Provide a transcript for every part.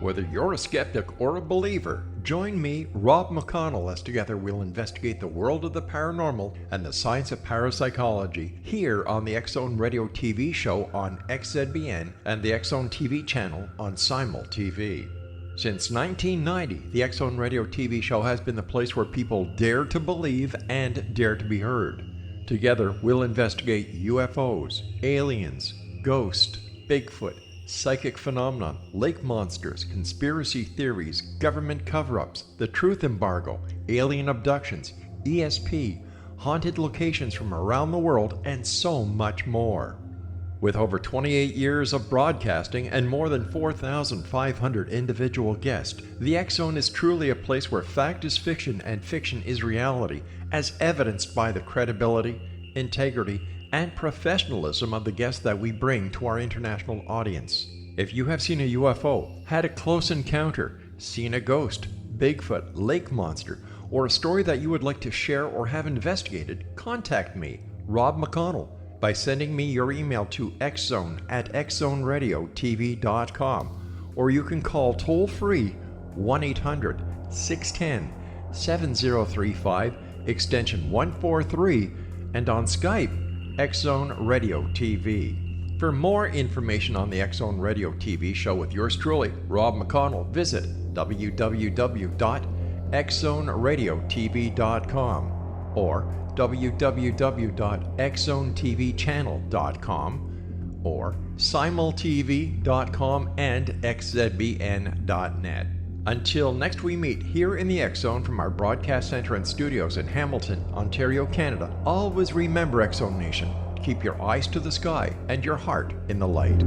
Whether you're a skeptic or a believer, join me, Rob McConnell, as together we'll investigate the world of the paranormal and the science of parapsychology here on the X-Zone Radio TV show on XZBN and the X-Zone TV channel on Simul TV. Since 1990, the X-Zone Radio TV show has been the place where people dare to believe and dare to be heard. Together, we'll investigate UFOs, aliens, ghosts, Bigfoot, psychic phenomenon, lake monsters, conspiracy theories, government cover-ups, the truth embargo, alien abductions, ESP, haunted locations from around the world, and so much more. With over 28 years of broadcasting and more than 4,500 individual guests, the X-Zone is truly a place where fact is fiction and fiction is reality, as evidenced by the credibility, integrity, and professionalism of the guests that we bring to our international audience. If you have seen a UFO, had a close encounter, seen a ghost, Bigfoot, lake monster, or a story that you would like to share or have investigated, contact me, Rob McConnell, by sending me your email to xzone@xzoneradiotv.com, or you can call toll-free 1-800-610-7035, extension 143, and on Skype, X-Zone Radio TV. For more information on the X-Zone Radio TV show with yours truly, Rob McConnell, visit www.xzoneradiotv.com or www.xzonetvchannel.com or simultv.com and xzbn.net. Until next we meet here in the X-Zone from our broadcast center and studios in Hamilton, Ontario, Canada, always remember, X-Zone Nation, keep your eyes to the sky and your heart in the light.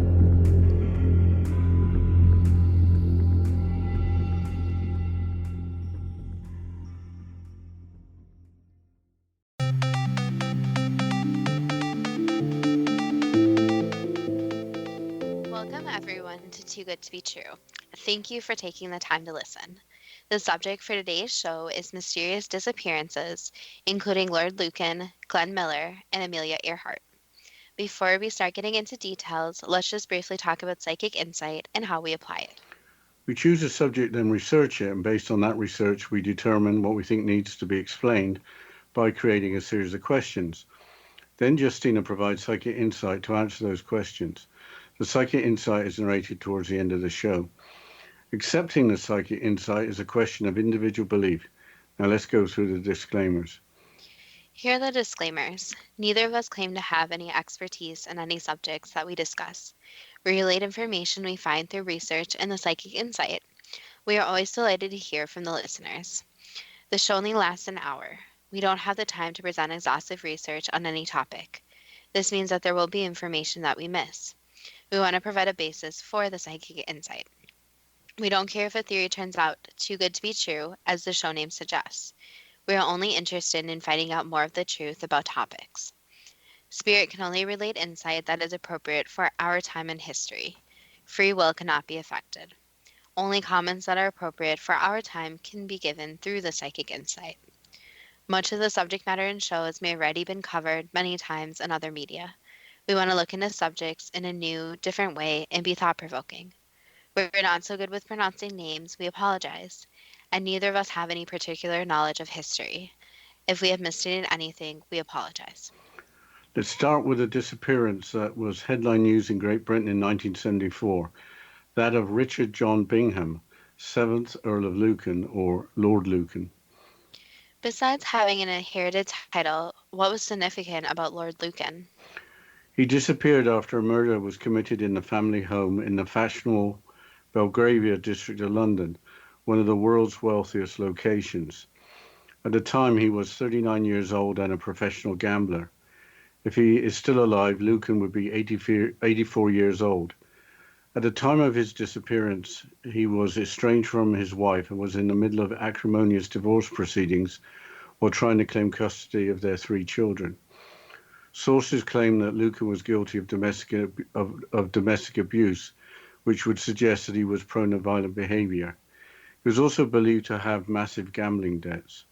Welcome everyone to Too Good to Be True. Thank you for taking the time to listen. The subject for today's show is mysterious disappearances, including Lord Lucan, Glenn Miller, and Amelia Earhart. Before we start getting into details, let's just briefly talk about psychic insight and how we apply it. We choose a subject and research it, and based on that research, we determine what we think needs to be explained by creating a series of questions. Then Justina provides psychic insight to answer those questions. The psychic insight is narrated towards the end of the show. Accepting the psychic insight is a question of individual belief. Now let's go through the disclaimers. Here are the disclaimers. Neither of us claim to have any expertise in any subjects that we discuss. We relate information we find through research and the psychic insight. We are always delighted to hear from the listeners. The show only lasts an hour. We don't have the time to present exhaustive research on any topic. This means that there will be information that we miss. We want to provide a basis for the psychic insight. We don't care if a theory turns out too good to be true, as the show name suggests. We are only interested in finding out more of the truth about topics. Spirit can only relate insight that is appropriate for our time and history. Free will cannot be affected. Only comments that are appropriate for our time can be given through the psychic insight. Much of the subject matter in shows may have already been covered many times in other media. We want to look into subjects in a new, different way and be thought-provoking. We're not so good with pronouncing names, we apologize, and neither of us have any particular knowledge of history. If we have misstated anything, we apologize. Let's start with a disappearance that was headline news in Great Britain in 1974, that of Richard John Bingham, 7th Earl of Lucan, or Lord Lucan. Besides having an inherited title, what was significant about Lord Lucan? He disappeared after a murder was committed in the family home in the fashionable Belgravia district of London, one of the world's wealthiest locations. At the time, he was 39 years old and a professional gambler. If he is still alive, Lucan would be 84 years old. At the time of his disappearance, he was estranged from his wife and was in the middle of acrimonious divorce proceedings while trying to claim custody of their 3 children. Sources claim that Lucan was guilty of domestic abuse, which would suggest that he was prone to violent behavior. He was also believed to have massive gambling debts.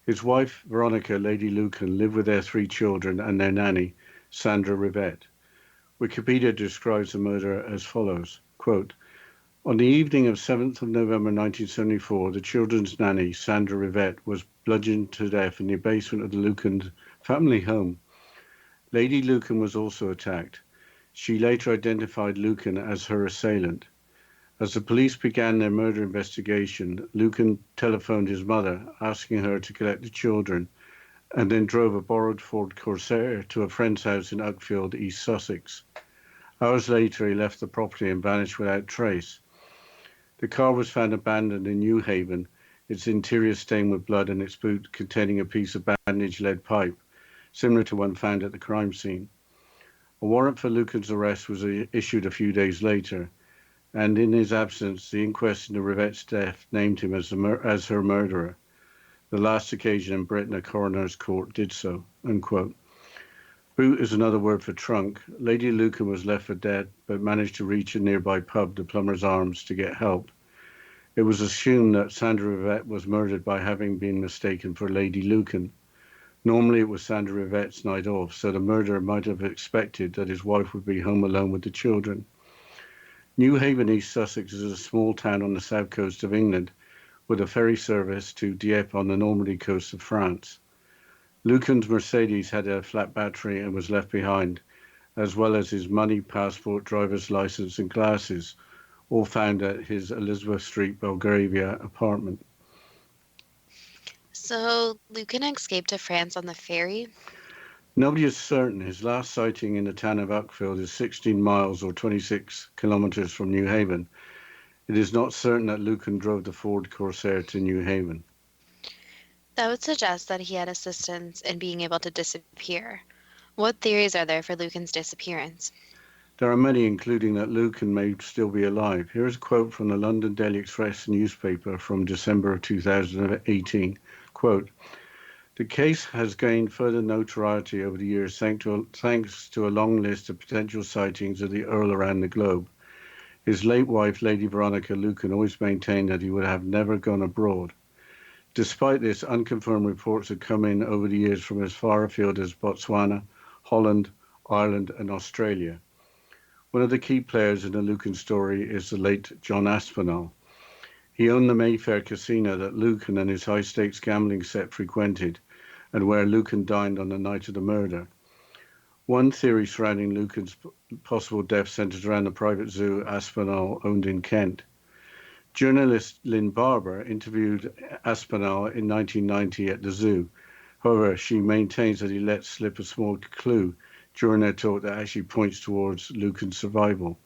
His wife, Veronica, Lady Lucan, lived with their 3 children and their nanny, Sandra Rivette. Wikipedia describes the murder as follows, quote, On the evening of 7th of November 1974, the children's nanny, Sandra Rivette, was bludgeoned to death in the basement of the Lucan family home. Lady Lucan was also attacked. She later identified Lucan as her assailant. As the police began their murder investigation, Lucan telephoned his mother, asking her to collect the children, and then drove a borrowed Ford Corsair to a friend's house in Uckfield, East Sussex. Hours later, he left the property and vanished without trace. The car was found abandoned in New Haven, its interior stained with blood and its boot containing a piece of bandaged lead pipe, similar to one found at the crime scene. A warrant for Lucan's arrest was issued a few days later, and in his absence, the inquest into Rivette's death named him as her murderer. The last occasion in Britain a coroner's court did so, unquote. Boot is another word for trunk. Lady Lucan was left for dead, but managed to reach a nearby pub, the Plumber's Arms, to get help. It was assumed that Sandra Rivette was murdered by having been mistaken for Lady Lucan. Normally it was Sandra Rivette's night off, so the murderer might have expected that his wife would be home alone with the children. New Haven, East Sussex is a small town on the south coast of England, with a ferry service to Dieppe on the Normandy coast of France. Lucan's Mercedes had a flat battery and was left behind, as well as his money, passport, driver's license and glasses, all found at his Elizabeth Street, Belgravia apartment. So Lucan escaped to France on the ferry? Nobody is certain. His last sighting in the town of Uckfield is 16 miles or 26 kilometres from New Haven. It is not certain that Lucan drove the Ford Corsair to New Haven. That would suggest that he had assistance in being able to disappear. What theories are there for Lucan's disappearance? There are many, including that Lucan may still be alive. Here is a quote from the London Daily Express newspaper from December of 2018. Quote, "The case has gained further notoriety over the years thanks to a long list of potential sightings of the Earl around the globe. His late wife, Lady Veronica Lucan, always maintained that he would have never gone abroad. Despite this, unconfirmed reports have come in over the years from as far afield as Botswana, Holland, Ireland, and Australia. One of the key players in the Lucan story is the late John Aspinall. He owned the Mayfair casino that Lucan and his high-stakes gambling set frequented, and where Lucan dined on the night of the murder. One theory surrounding Lucan's possible death centers around the private zoo Aspinall owned in Kent. Journalist Lynn Barber interviewed Aspinall in 1990 at the zoo. However, she maintains that he let slip a small clue during their talk that actually points towards Lucan's survival.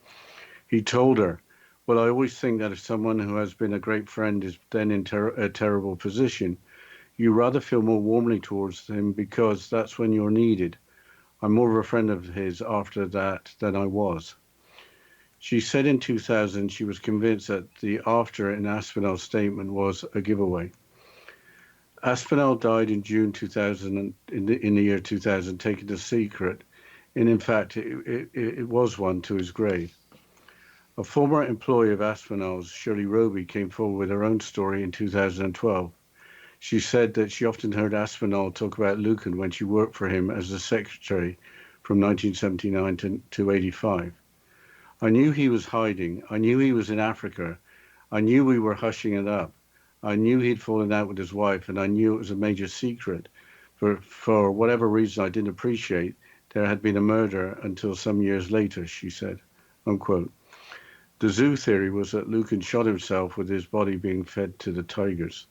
He told her, "Well, I always think that if someone who has been a great friend is then in a terrible position, you rather feel more warmly towards him because that's when you're needed. I'm more of a friend of his after that than I was." She said in 2000 she was convinced that the after in Aspinall's statement was a giveaway. Aspinall died in June 2000, in the year 2000, taking a secret, and in fact it was one to his grave. A former employee of Aspinall's, Shirley Roby, came forward with her own story in 2012. She said that she often heard Aspinall talk about Lucan when she worked for him as a secretary from 1979 to 85. "I knew he was hiding. I knew he was in Africa. I knew we were hushing it up. I knew he'd fallen out with his wife, and I knew it was a major secret. But for whatever reason I didn't appreciate, there had been a murder until some years later," she said, unquote. The zoo theory was that Lucan shot himself with his body being fed to the tigers.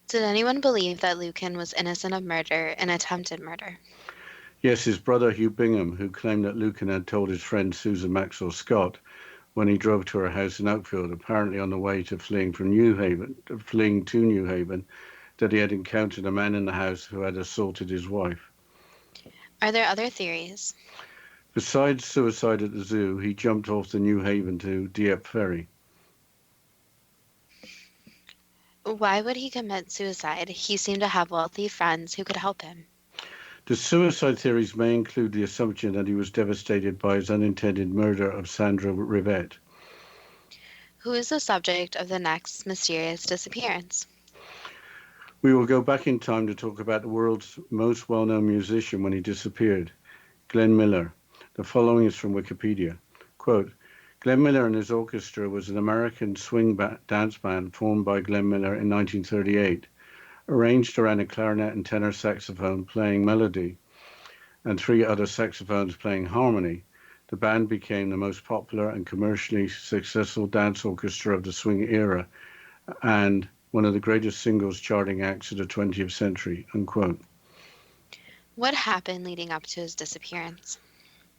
Did anyone believe that Lucan was innocent of murder and attempted murder? Yes, his brother Hugh Bingham, who claimed that Lucan had told his friend Susan Maxwell Scott when he drove to her house in Uckfield, apparently on the way to fleeing to New Haven, that he had encountered a man in the house who had assaulted his wife. Are there other theories? Besides suicide at the zoo, he jumped off the New Haven to Dieppe ferry. Why would he commit suicide? He seemed to have wealthy friends who could help him. The suicide theories may include the assumption that he was devastated by his unintended murder of Sandra Rivette. Who is the subject of the next mysterious disappearance? We will go back in time to talk about the world's most well-known musician when he disappeared, Glenn Miller. The following is from Wikipedia. Quote, Glenn Miller and his orchestra was an American swing dance band formed by Glenn Miller in 1938, arranged around a clarinet and tenor saxophone playing melody, and three other saxophones playing harmony. The band became the most popular and commercially successful dance orchestra of the swing era and one of the greatest singles charting acts of the 20th century, unquote. What happened leading up to his disappearance?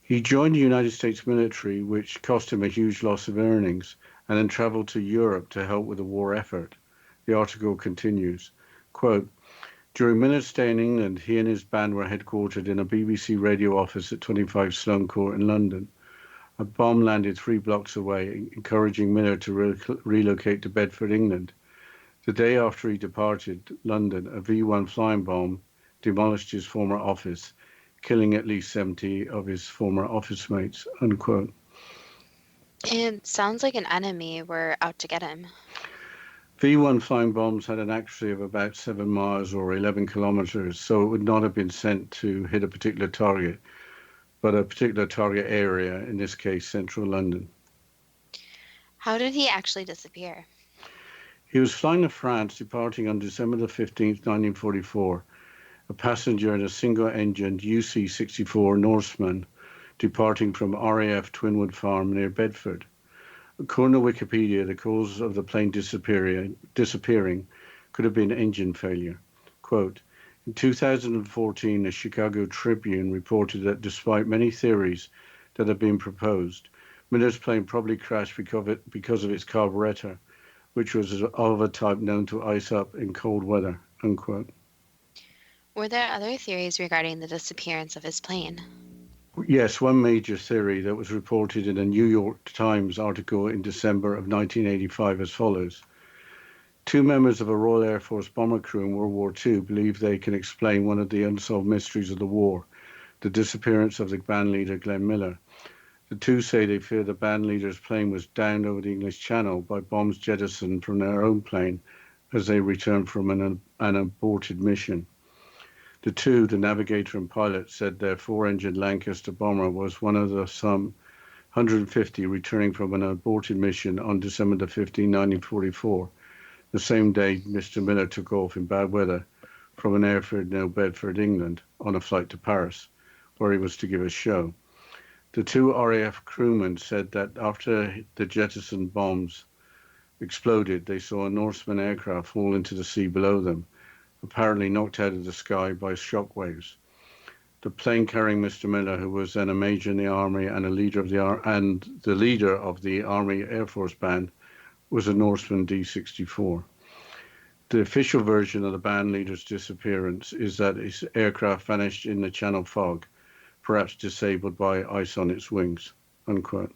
He joined the United States military, which cost him a huge loss of earnings, and then traveled to Europe to help with the war effort. The article continues, quote, during Miller's stay in England, he and his band were headquartered in a BBC radio office at 25 Sloane Court in London. A bomb landed 3 blocks away, encouraging Miller to relocate to Bedford, England. The day after he departed London, a V-1 flying bomb demolished his former office, killing at least 70 of his former office mates, unquote. It sounds like an enemy were out to get him. V-1 flying bombs had an accuracy of about 7 miles or 11 kilometers, so it would not have been sent to hit a particular target, but a particular target area, in this case, central London. How did he actually disappear? He was flying to France, departing on December the 15th, 1944, a passenger in a single-engined UC-64 Norseman, departing from RAF Twinwood Farm near Bedford. According to Wikipedia, the cause of the plane disappearing could have been engine failure. Quote, in 2014, the Chicago Tribune reported that despite many theories that have been proposed, Miller's plane probably crashed because of its carburetor, which was of a type known to ice up in cold weather, unquote. Were there other theories regarding the disappearance of his plane? Yes, one major theory that was reported in a New York Times article in December of 1985 as follows. 2 members of a Royal Air Force bomber crew in World War II believe they can explain one of the unsolved mysteries of the war, the disappearance of the band leader Glenn Miller. The two say they fear the band leader's plane was downed over the English Channel by bombs jettisoned from their own plane as they returned from an aborted mission. The two, the navigator and pilot, said their 4-engine Lancaster bomber was one of the some 150 returning from an aborted mission on December the 15th, 1944, the same day Mr. Miller took off in bad weather from an airfield near Bedford, England, on a flight to Paris, where he was to give a show. The 2 RAF crewmen said that after the jettisoned bombs exploded, they saw a Norseman aircraft fall into the sea below them, apparently knocked out of the sky by shock waves. The plane carrying Mr. Miller, who was then a major in the army and the leader of the Army Air Force Band, was a Norseman D-64. The official version of the band leader's disappearance is that his aircraft vanished in the Channel fog, perhaps disabled by ice on its wings, unquote.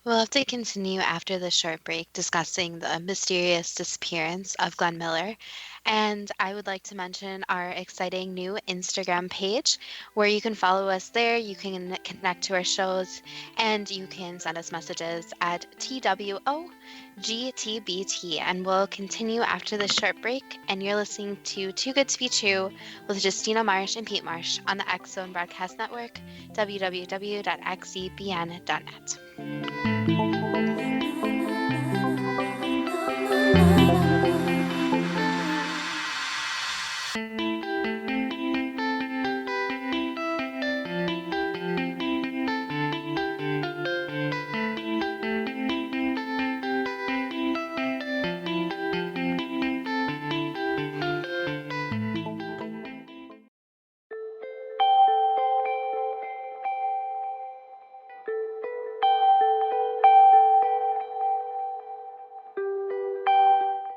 We'll have to continue after the short break discussing the mysterious disappearance of Glenn Miller. And I would like to mention our exciting new Instagram page where you can follow us there, you can connect to our shows, and you can send us messages at TWOGTBT. And we'll continue after the short break. And you're listening to Too Good to Be True with Justina Marsh and Pete Marsh on the X Zone Broadcast Network, www.xzbn.net.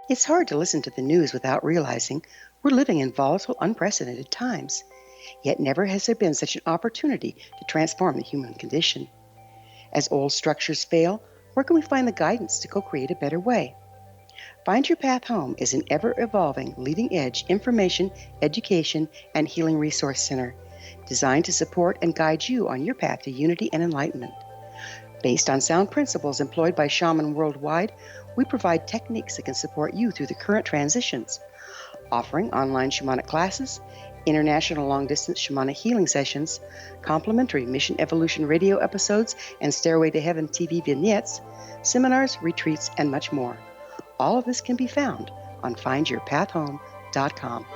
It's hard to listen to the news without realizing we're living in volatile, unprecedented times. Yet never has there been such an opportunity to transform the human condition. As old structures fail, where can we find the guidance to co-create a better way? Find Your Path Home is an ever-evolving, leading-edge information, education, and healing resource center designed to support and guide you on your path to unity and enlightenment. Based on sound principles employed by shaman worldwide, we provide techniques that can support you through the current transitions, offering online shamanic classes, international long-distance shamanic healing sessions, complimentary Mission Evolution radio episodes and Stairway to Heaven TV vignettes, seminars, retreats, and much more. All of this can be found on findyourpathhome.com.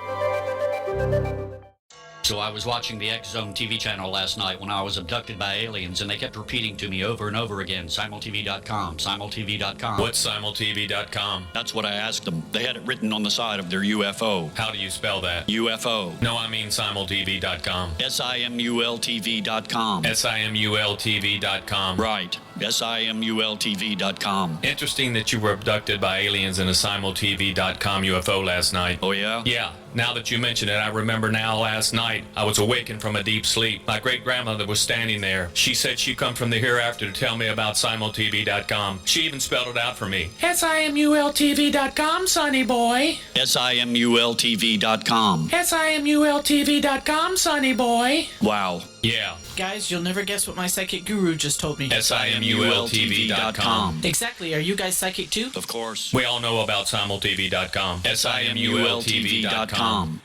So I was watching the X Zone TV channel last night when I was abducted by aliens, and they kept repeating to me over and over again, simultv.com, simultv.com. What's simultv.com? That's what I asked them. They had it written on the side of their UFO. How do you spell that? UFO. No, I mean simultv.com. simultv.com. simultv.com. Right. simultv.com. Interesting that you were abducted by aliens in a simultv.com UFO last night. Oh, yeah? Yeah. Now that you mention it, I remember now last night I was awakened from a deep sleep. My great-grandmother was standing there. She said she'd come from the hereafter to tell me about simultv.com. She even spelled it out for me. simultv.com, sonny boy. simultv.com. simultv.com, sonny boy. Wow. Yeah. Guys, you'll never guess what my psychic guru just told me. simultv.com. Exactly. Are you guys psychic too? Of course. We all know about simultv.com. simultv.com.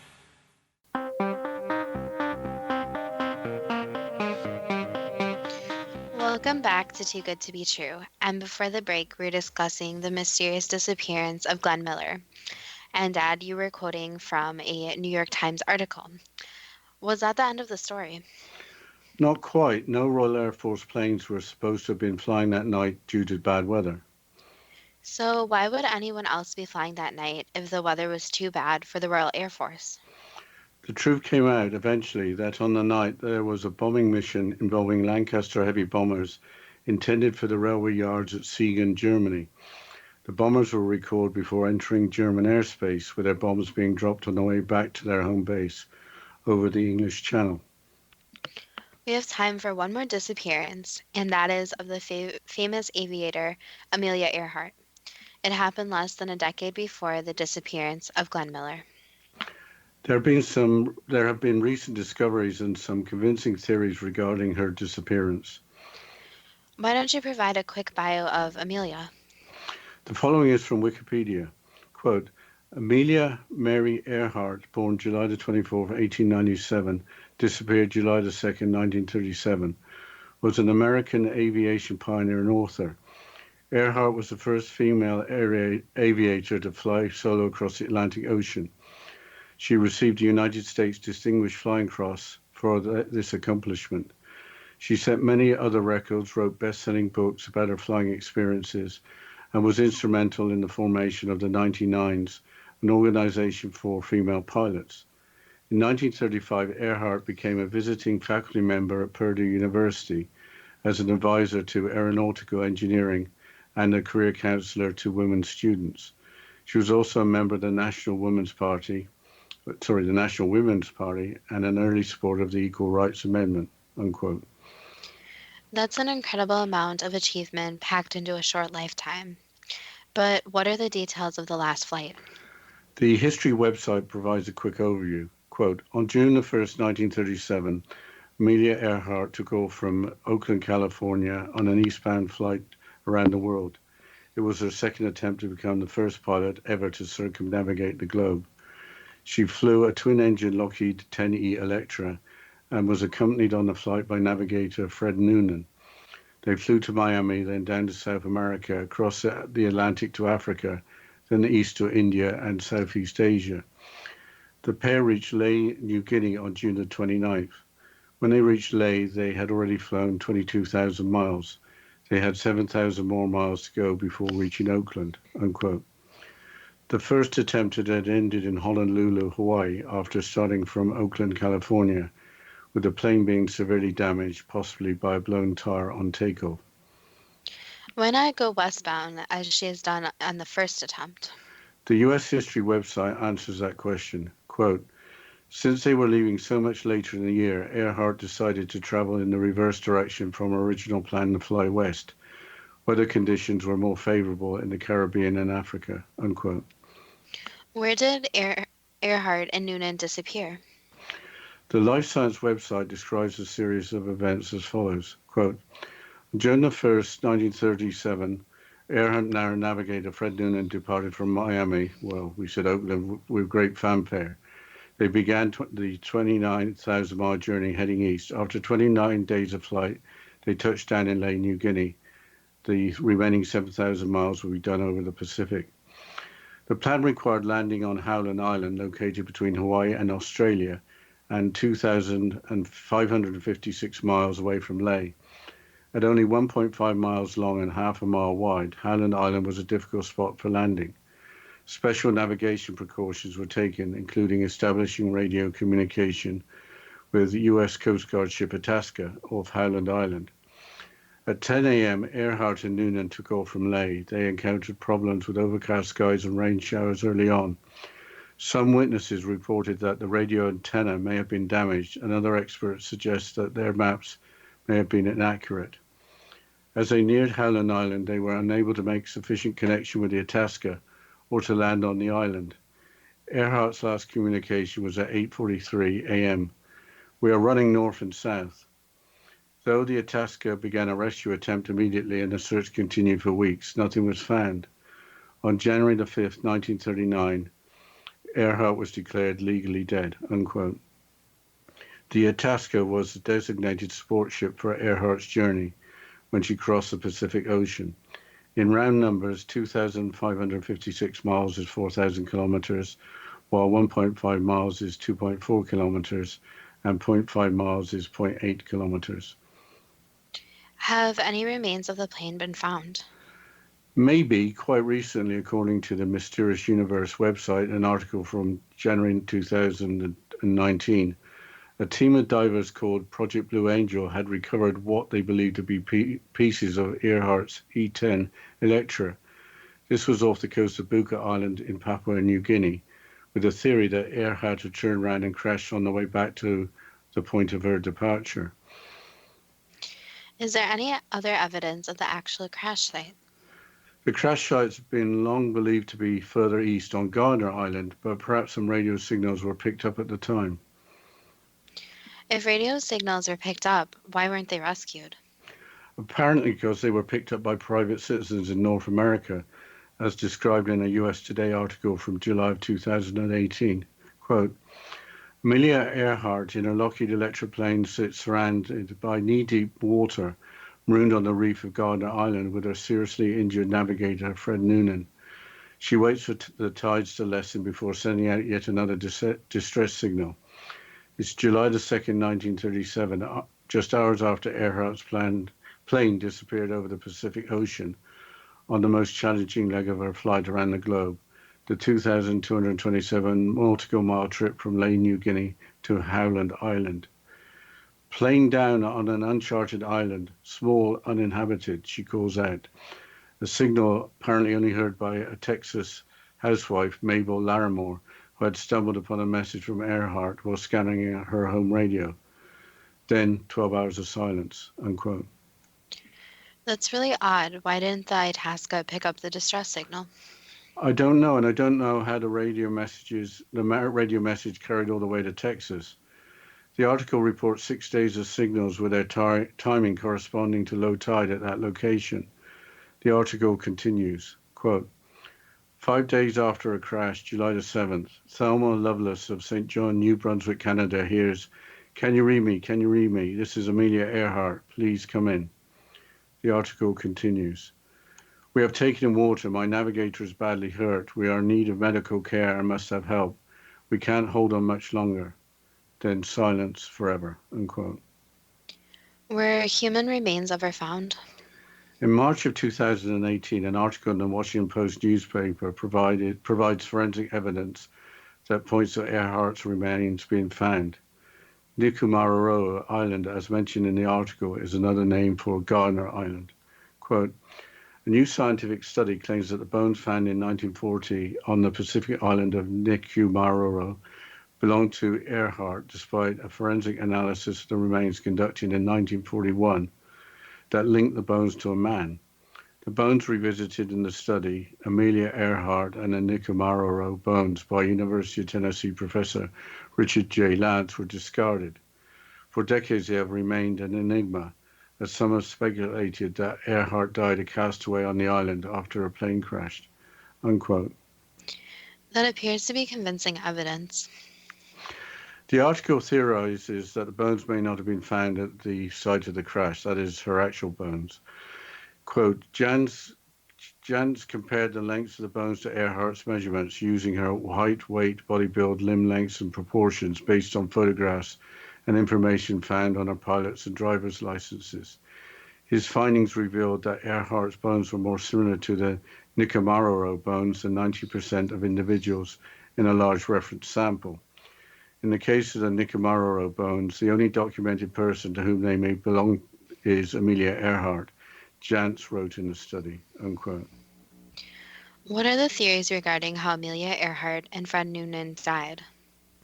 Welcome back to Too Good to Be True. And before the break, we were discussing the mysterious disappearance of Glenn Miller. And Dad, you were quoting from a New York Times article. Was that the end of the story? Not quite. No Royal Air Force planes were supposed to have been flying that night due to bad weather. So why would anyone else be flying that night if the weather was too bad for the Royal Air Force? The truth came out eventually that on the night there was a bombing mission involving Lancaster heavy bombers intended for the railway yards at Siegen, Germany. The bombers were recalled before entering German airspace, with their bombs being dropped on the way back to their home base over the English Channel. We have time for one more disappearance, and that is of the famous aviator Amelia Earhart. It happened less than a decade before the disappearance of Glenn Miller. There have been recent discoveries and some convincing theories regarding her disappearance. Why don't you provide a quick bio of Amelia? The following is from Wikipedia. Quote, Amelia Mary Earhart, born July the 24th, 1897, disappeared July the 2nd, 1937, was an American aviation pioneer and author. Earhart was the first female aviator to fly solo across the Atlantic Ocean. She received the United States Distinguished Flying Cross for this accomplishment. She set many other records, wrote best-selling books about her flying experiences, and was instrumental in the formation of the 99s, an organization for female pilots. In 1935, Earhart became a visiting faculty member at Purdue University as an advisor to aeronautical engineering and a career counselor to women students. She was also a member of the National Women's Party, and an early supporter of the Equal Rights Amendment, unquote. That's an incredible amount of achievement packed into a short lifetime. But what are the details of the last flight? The history website provides a quick overview. Quote, on June the 1st, 1937, Amelia Earhart took off from Oakland, California on an eastbound flight around the world. It was her second attempt to become the first pilot ever to circumnavigate the globe. She flew a twin-engine Lockheed 10E Electra and was accompanied on the flight by navigator Fred Noonan. They flew to Miami, then down to South America, across the Atlantic to Africa, then east to India and Southeast Asia. The pair reached Lae, New Guinea on June the 29th. When they reached Lae, they had already flown 22,000 miles. They had 7,000 more miles to go before reaching Oakland, unquote. The first attempt had ended in Honolulu, Hawaii, after starting from Oakland, California, with the plane being severely damaged, possibly by a blown tire on takeoff. Why not go westbound, as she has done on the first attempt? The U.S. History website answers that question. Quote, since they were leaving so much later in the year, Earhart decided to travel in the reverse direction from her original plan to fly west. Weather conditions were more favorable in the Caribbean and Africa, unquote. Where did Earhart and Noonan disappear? The Life Science website describes a series of events as follows. Quote, on June the 1st, 1937, Earhart and our navigator Fred Noonan departed from Miami, well, we said Oakland, with great fanfare. They began the 29,000-mile journey heading east. After 29 days of flight, they touched down in New Guinea. The remaining 7,000 miles will be done over the Pacific. The plan required landing on Howland Island, located between Hawaii and Australia, and 2,556 miles away from Lae. At only 1.5 miles long and half a mile wide, Howland Island was a difficult spot for landing. Special navigation precautions were taken, including establishing radio communication with U.S. Coast Guard ship Itasca off Howland Island. At 10 a.m., Earhart and Noonan took off from Lae. They encountered problems with overcast skies and rain showers early on. Some witnesses reported that the radio antenna may have been damaged, and other experts suggest that their maps may have been inaccurate. As they neared Howland Island, they were unable to make sufficient connection with the Itasca or to land on the island. Earhart's last communication was at 8:43 a.m. "We are running north and south." Though the Itasca began a rescue attempt immediately and the search continued for weeks, nothing was found. On January the 5th, 1939, Earhart was declared legally dead, unquote. The Itasca was the designated support ship for Earhart's journey when she crossed the Pacific Ocean. In round numbers, 2,556 miles is 4,000 kilometers, while 1.5 miles is 2.4 kilometers, and 0.5 miles is 0.8 kilometers. Have any remains of the plane been found? Maybe, quite recently, according to the Mysterious Universe website, an article from January 2019, a team of divers called Project Blue Angel had recovered what they believed to be pieces of Earhart's E-10 Electra. This was off the coast of Buka Island in Papua New Guinea, with a theory that Earhart had turned around and crashed on the way back to the point of her departure. Is there any other evidence of the actual crash site? The crash site has been long believed to be further east on Gardner Island, but perhaps some radio signals were picked up at the time. If radio signals were picked up, why weren't they rescued? Apparently because they were picked up by private citizens in North America, as described in a US Today article from July of 2018. Quote, Amelia Earhart in her Lockheed Electra plane sits surrounded by knee-deep water, marooned on the reef of Gardner Island with her seriously injured navigator, Fred Noonan. She waits for the tides to lessen before sending out yet another distress signal. It's July the 2nd, 1937, just hours after Earhart's plane disappeared over the Pacific Ocean on the most challenging leg of her flight around the globe, the 2,227 nautical mile trip from Lae, New Guinea to Howland Island. Plane down on an uncharted island, small, uninhabited, she calls out. A signal apparently only heard by a Texas housewife, Mabel Larimore, who had stumbled upon a message from Earhart while scanning her home radio. Then 12 hours of silence, unquote. That's really odd. Why didn't the Itasca pick up the distress signal? I don't know, and I don't know how the radio message carried all the way to Texas. The article reports 6 days of signals with their timing corresponding to low tide at that location. The article continues, quote, 5 days after a crash, July the 7th, Thelma Lovelace of St. John, New Brunswick, Canada hears, "Can you read me? Can you read me? This is Amelia Earhart. Please come in." The article continues. "We have taken in water. My navigator is badly hurt. We are in need of medical care and must have help. We can't hold on much longer." Then silence forever, unquote. Were human remains ever found? In March of 2018, an article in the Washington Post newspaper provides forensic evidence that points to Earhart's remains being found. Nikumaroro Island, as mentioned in the article, is another name for Gardner Island. Quote, a new scientific study claims that the bones found in 1940 on the Pacific island of Nikumaroro belonged to Earhart, despite a forensic analysis of the remains conducted in 1941 that linked the bones to a man. The bones revisited in the study, Amelia Earhart and the Nikumaroro bones by University of Tennessee professor Richard J. Lance, were discarded. For decades they have remained an enigma, as some have speculated that Earhart died a castaway on the island after a plane crashed, unquote. That appears to be convincing evidence. The article theorizes that the bones may not have been found at the site of the crash, that is, her actual bones. Quote, Jans compared the lengths of the bones to Earhart's measurements using her height, weight, body build, limb lengths, and proportions based on photographs and information found on her pilot's and driver's licenses. His findings revealed that Earhart's bones were more similar to the Nikamaroro bones than 90% of individuals in a large reference sample. In the case of the Nikamaroro bones, the only documented person to whom they may belong is Amelia Earhart, Jantz wrote in the study, unquote. What are the theories regarding how Amelia Earhart and Fred Noonan died?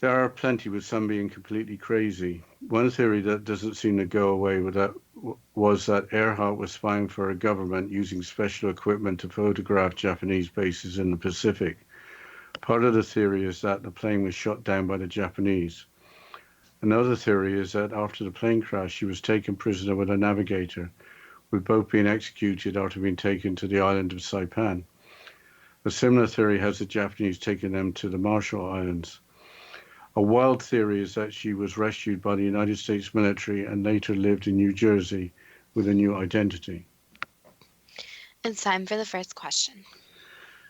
There are plenty, with some being completely crazy. One theory that doesn't seem to go away was that Earhart was spying for a government using special equipment to photograph Japanese bases in the Pacific. Part of the theory is that the plane was shot down by the Japanese. Another theory is that after the plane crash, she was taken prisoner with a navigator, with both being executed after being taken to the island of Saipan. A similar theory has the Japanese taking them to the Marshall Islands. A wild theory is that she was rescued by the United States military and later lived in New Jersey with a new identity. It's time for the first question.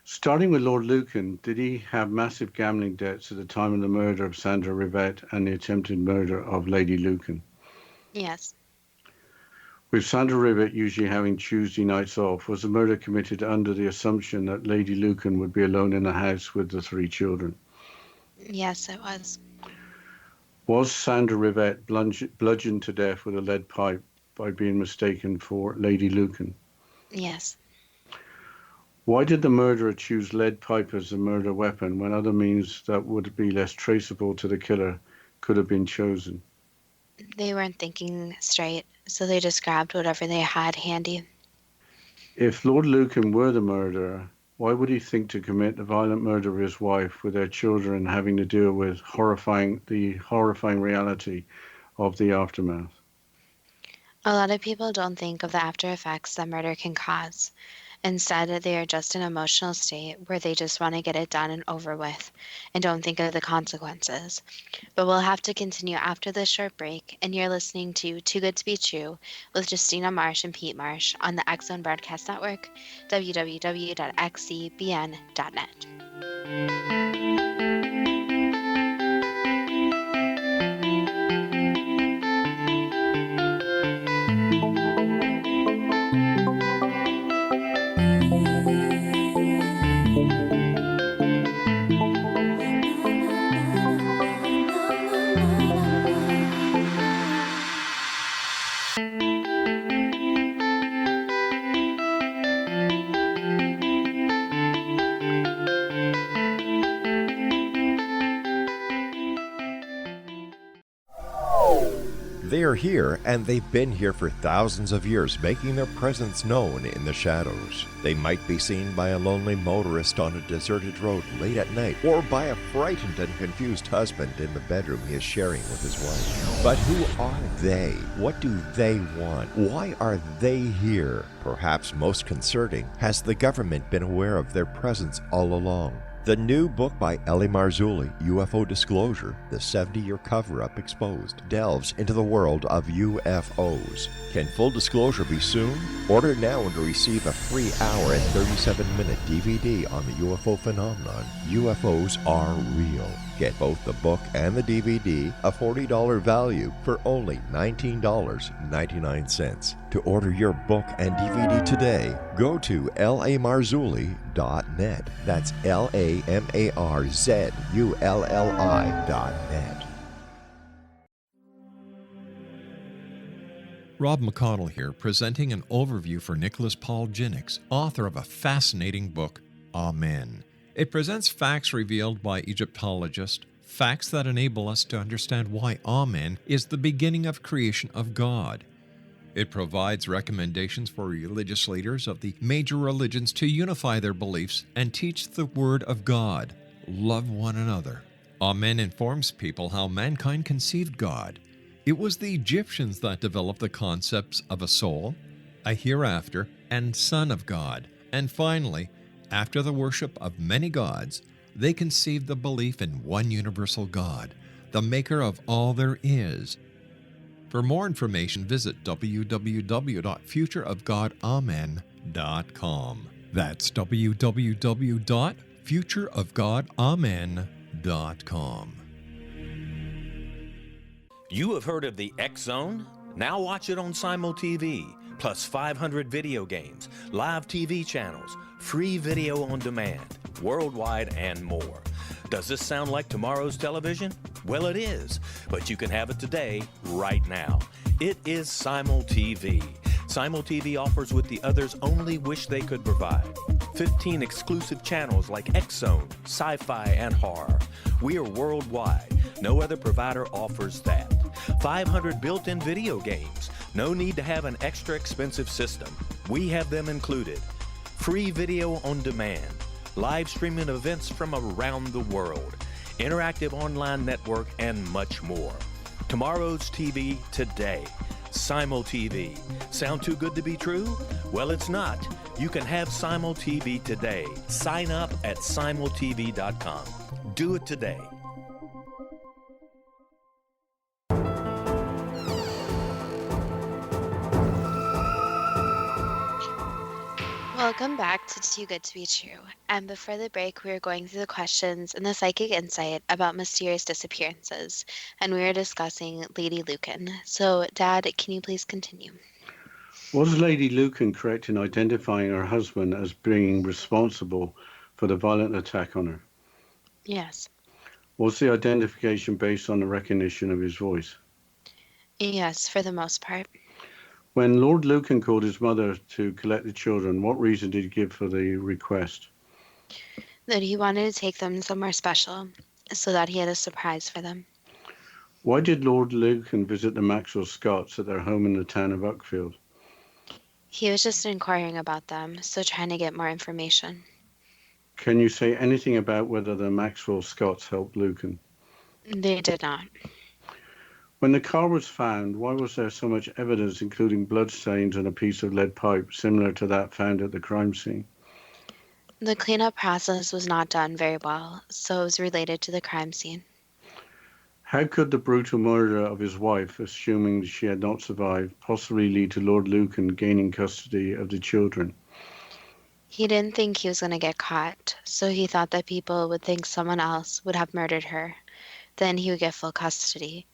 Starting with Lord Lucan, did he have massive gambling debts at the time of the murder of Sandra Rivette and the attempted murder of Lady Lucan? Yes. With Sandra Rivette usually having Tuesday nights off, was the murder committed under the assumption that Lady Lucan would be alone in the house with the 3 children? Yes, it was. Was Sandra Rivette bludgeoned to death with a lead pipe by being mistaken for Lady Lucan? Yes. Why did the murderer choose lead pipe as a murder weapon when other means that would be less traceable to the killer could have been chosen? They weren't thinking straight, so they just grabbed whatever they had handy. If Lord Lucan were the murderer, why would he think to commit the violent murder of his wife with their children having to deal with the horrifying reality of the aftermath? A lot of people don't think of the after effects that murder can cause. Instead, they are just an emotional state where they just want to get it done and over with and don't think of the consequences. But we'll have to continue after this short break, and you're listening to Too Good to Be True with Justina Marsh and Pete Marsh on the X Zone Broadcast Network, www.xzbn.net. They are here, and they've been here for thousands of years, making their presence known in the shadows. They might be seen by a lonely motorist on a deserted road late at night, or by a frightened and confused husband in the bedroom he is sharing with his wife. But who are they? What do they want? Why are they here? Perhaps most concerning, has the government been aware of their presence all along? The new book by Ellie Marzulli, UFO Disclosure, the 70-year cover-up exposed, delves into the world of UFOs. Can full disclosure be soon? Order now and receive a free hour and 37-minute DVD on the UFO phenomenon. UFOs are real. Get both the book and the DVD, a $40 value, for only $19.99. To order your book and DVD today, go to lamarzulli.net. That's LAMARZULLI.net. Rob McConnell here, presenting an overview for Nicholas Paul Jennings, author of a fascinating book, Amen. It presents facts revealed by Egyptologists, facts that enable us to understand why Amen is the beginning of creation of God. It provides recommendations for religious leaders of the major religions to unify their beliefs and teach the Word of God. Love one another. Amen informs people how mankind conceived God. It was the Egyptians that developed the concepts of a soul, a hereafter, and Son of God. And finally, after the worship of many gods, they conceived the belief in one universal God, the maker of all there is. For more information, visit www.futureofgodamen.com. That's www.futureofgodamen.com. You have heard of the X Zone? Now watch it on Simul TV, plus 500 video games, live TV channels, free video on demand, worldwide, and more. Does this sound like tomorrow's television? Well, it is, but you can have it today, right now. It is Simul TV. Simul TV offers what the others only wish they could provide. 15 exclusive channels like X Zone, sci-fi, and horror. We are worldwide. No other provider offers that. 500 built-in video games. No need to have an extra expensive system. We have them included. Free video on demand. Live streaming events from around the world. Interactive online network, and much more. Tomorrow's TV today. Simul TV. Sound too good to be true? Well, it's not. You can have Simul TV today. Sign up at simultv.com. Do it today. Welcome back to Too Good to Be True. And before the break, we were going through the questions in the Psychic Insight about mysterious disappearances, and we were discussing Lady Lucan. So, Dad, can you please continue? Was Lady Lucan correct in identifying her husband as being responsible for the violent attack on her? Yes. Was the identification based on the recognition of his voice? Yes, for the most part. When Lord Lucan called his mother to collect the children, what reason did he give for the request? That he wanted to take them somewhere special, so that he had a surprise for them. Why did Lord Lucan visit the Maxwell Scotts at their home in the town of Uckfield? He was just inquiring about them, so trying to get more information. Can you say anything about whether the Maxwell Scotts helped Lucan? They did not. When the car was found, why was there so much evidence, including bloodstains and a piece of lead pipe, similar to that found at the crime scene? The cleanup process was not done very well, so it was related to the crime scene. How could the brutal murder of his wife, assuming she had not survived, possibly lead to Lord Lucan gaining custody of the children? He didn't think he was going to get caught, so he thought that people would think someone else would have murdered her. Then he would get full custody.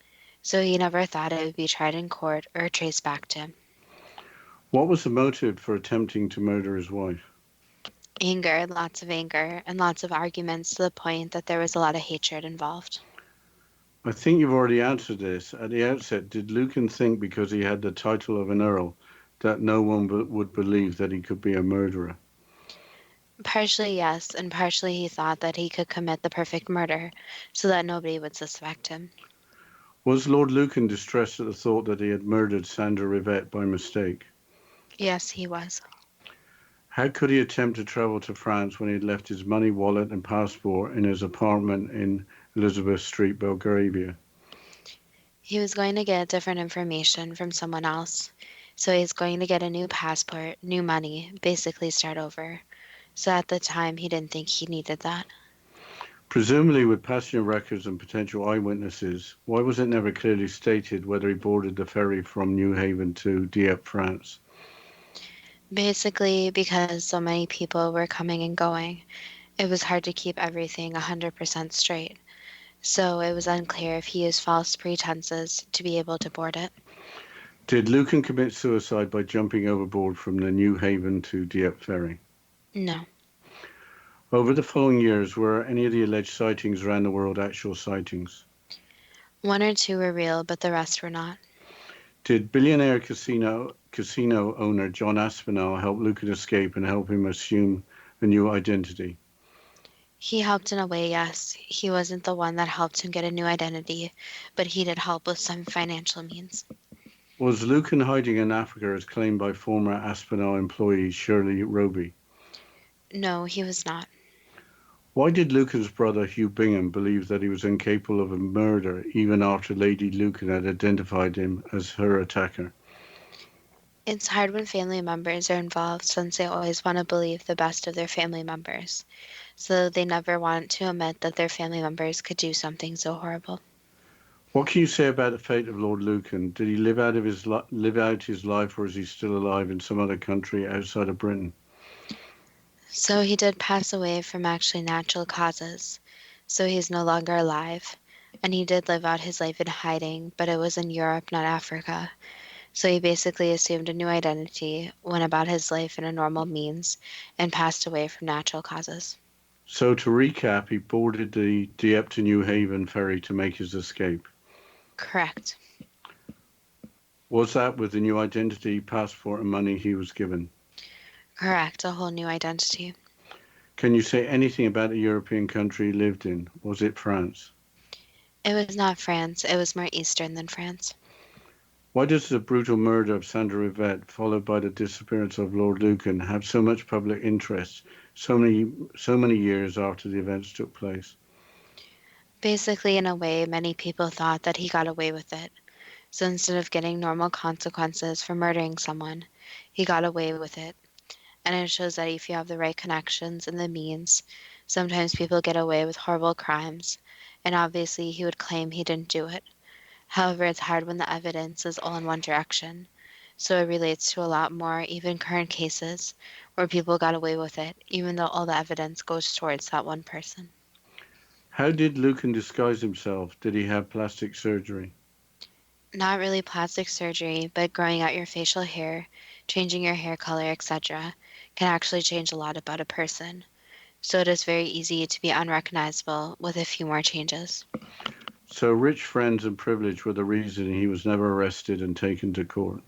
So he never thought it would be tried in court or traced back to him. What was the motive for attempting to murder his wife? Anger, lots of anger, and lots of arguments to the point that there was a lot of hatred involved. I think you've already answered this. At the outset, did Lucan think because he had the title of an earl that no one would believe that he could be a murderer? Partially yes, and partially he thought that he could commit the perfect murder so that nobody would suspect him. Was Lord Lucan distressed at the thought that he had murdered Sandra Rivette by mistake? Yes, he was. How could he attempt to travel to France when he had left his money, wallet, and passport in his apartment in Elizabeth Street, Belgravia? He was going to get different information from someone else. So he's going to get a new passport, new money, basically start over. So at the time, he didn't think he needed that. Presumably with passenger records and potential eyewitnesses, why was it never clearly stated whether he boarded the ferry from New Haven to Dieppe, France? Basically, because so many people were coming and going, it was hard to keep everything 100% straight. So it was unclear if he used false pretenses to be able to board it. Did Lucan commit suicide by jumping overboard from the New Haven to Dieppe ferry? No. Over the following years, were any of the alleged sightings around the world actual sightings? One or two were real, but the rest were not. Did billionaire casino owner John Aspinall help Lucan escape and help him assume a new identity? He helped in a way, yes. He wasn't the one that helped him get a new identity, but he did help with some financial means. Was Lucan hiding in Africa as claimed by former Aspinall employee Shirley Roby? No, he was not. Why did Lucan's brother Hugh Bingham believe that he was incapable of a murder even after Lady Lucan had identified him as her attacker? It's hard when family members are involved since they always want to believe the best of their family members. So they never want to admit that their family members could do something so horrible. What can you say about the fate of Lord Lucan? Did he live out his life, or is he still alive in some other country outside of Britain? So he did pass away from actually natural causes. So he's no longer alive. And he did live out his life in hiding, but it was in Europe, not Africa. So he basically assumed a new identity, went about his life in a normal means, and passed away from natural causes. So to recap, he boarded the Dieppe to New Haven ferry to make his escape. Correct. Was that with the new identity, passport, and money he was given? Correct, a whole new identity. Can you say anything about the European country he lived in? Was it France? It was not France, it was more eastern than France. Why does the brutal murder of Sandra Yvette, followed by the disappearance of Lord Lucan, have so much public interest so many years after the events took place? Basically, in a way, many people thought that he got away with it. So instead of getting normal consequences for murdering someone, he got away with it. And it shows that if you have the right connections and the means, sometimes people get away with horrible crimes. And obviously, he would claim he didn't do it. However, it's hard when the evidence is all in one direction. So it relates to a lot more, even current cases, where people got away with it, even though all the evidence goes towards that one person. How did Lucan disguise himself? Did he have plastic surgery? Not really plastic surgery, but growing out your facial hair, changing your hair color, etc., can actually change a lot about a person. So it is very easy to be unrecognizable with a few more changes. So rich friends and privilege were the reason he was never arrested and taken to court.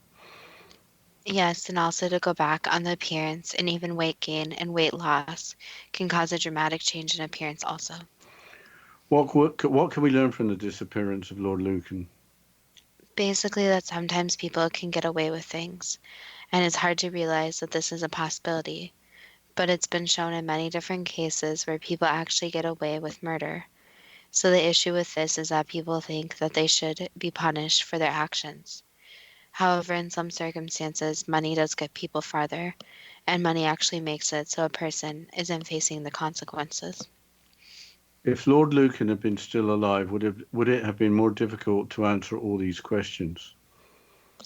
Yes, and also to go back on the appearance, and even weight gain and weight loss can cause a dramatic change in appearance also. What can we learn from the disappearance of Lord Lucan? Basically, that sometimes people can get away with things, and it's hard to realize that this is a possibility. But it's been shown in many different cases where people actually get away with murder. So the issue with this is that people think that they should be punished for their actions. However, in some circumstances, money does get people farther, and money actually makes it so a person isn't facing the consequences. If Lord Lucan had been still alive, would it have been more difficult to answer all these questions?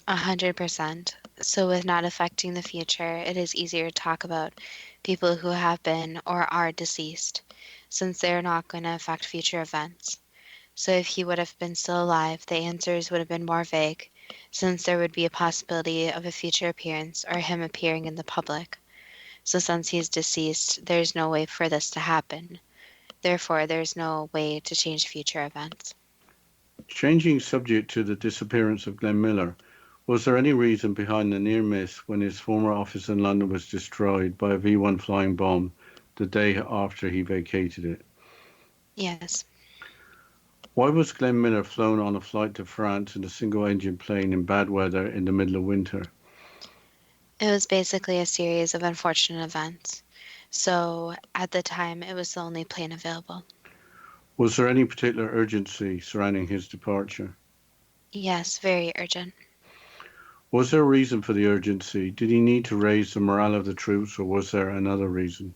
100%. So with not affecting the future, it is easier to talk about people who have been or are deceased, since they're not going to affect future events. So if he would have been still alive, the answers would have been more vague, since there would be a possibility of a future appearance or him appearing in the public. So since he's deceased, there's no way for this to happen. Therefore, there's no way to change future events. Changing subject to the disappearance of Glenn Miller, was there any reason behind the near miss when his former office in London was destroyed by a V-1 flying bomb the day after he vacated it? Yes. Why was Glenn Miller flown on a flight to France in a single-engine plane in bad weather in the middle of winter? It was basically a series of unfortunate events. So at the time, it was the only plane available. Was there any particular urgency surrounding his departure? Yes, very urgent. Was there a reason for the urgency? Did he need to raise the morale of the troops, or was there another reason?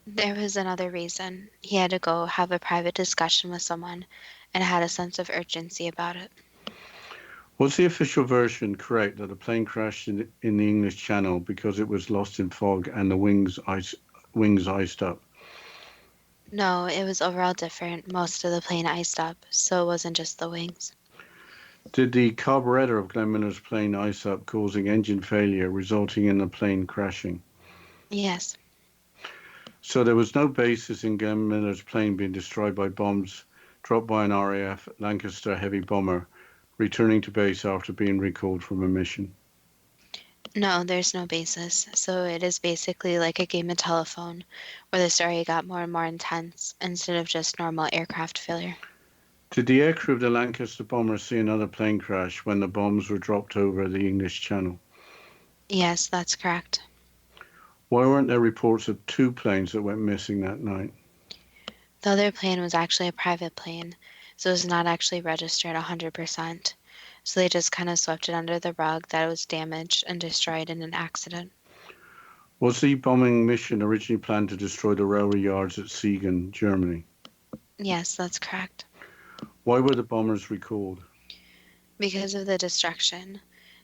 There was another reason. He had to go have a private discussion with someone and had a sense of urgency about it. Was the official version correct that the plane crashed in the English Channel because it was lost in fog and the wings iced up? No, it was overall different. Most of the plane iced up, so it wasn't just the wings. Did the carburetor of Glenn Miller's plane ice up, causing engine failure, resulting in the plane crashing? Yes. So there was no basis in Glenn Miller's plane being destroyed by bombs dropped by an RAF Lancaster heavy bomber returning to base after being recalled from a mission? No, there's no basis. So it is basically like a game of telephone, where the story got more and more intense instead of just normal aircraft failure. Did the aircrew of the Lancaster bomber see another plane crash when the bombs were dropped over the English Channel? Yes, that's correct. Why weren't there reports of 2 planes that went missing that night? The other plane was actually a private plane, so it was not actually registered 100%. So they just kind of swept it under the rug that it was damaged and destroyed in an accident. Was the bombing mission originally planned to destroy the railway yards at Siegen, Germany? Yes, that's correct. Why were the bombers recalled? Because of the destruction.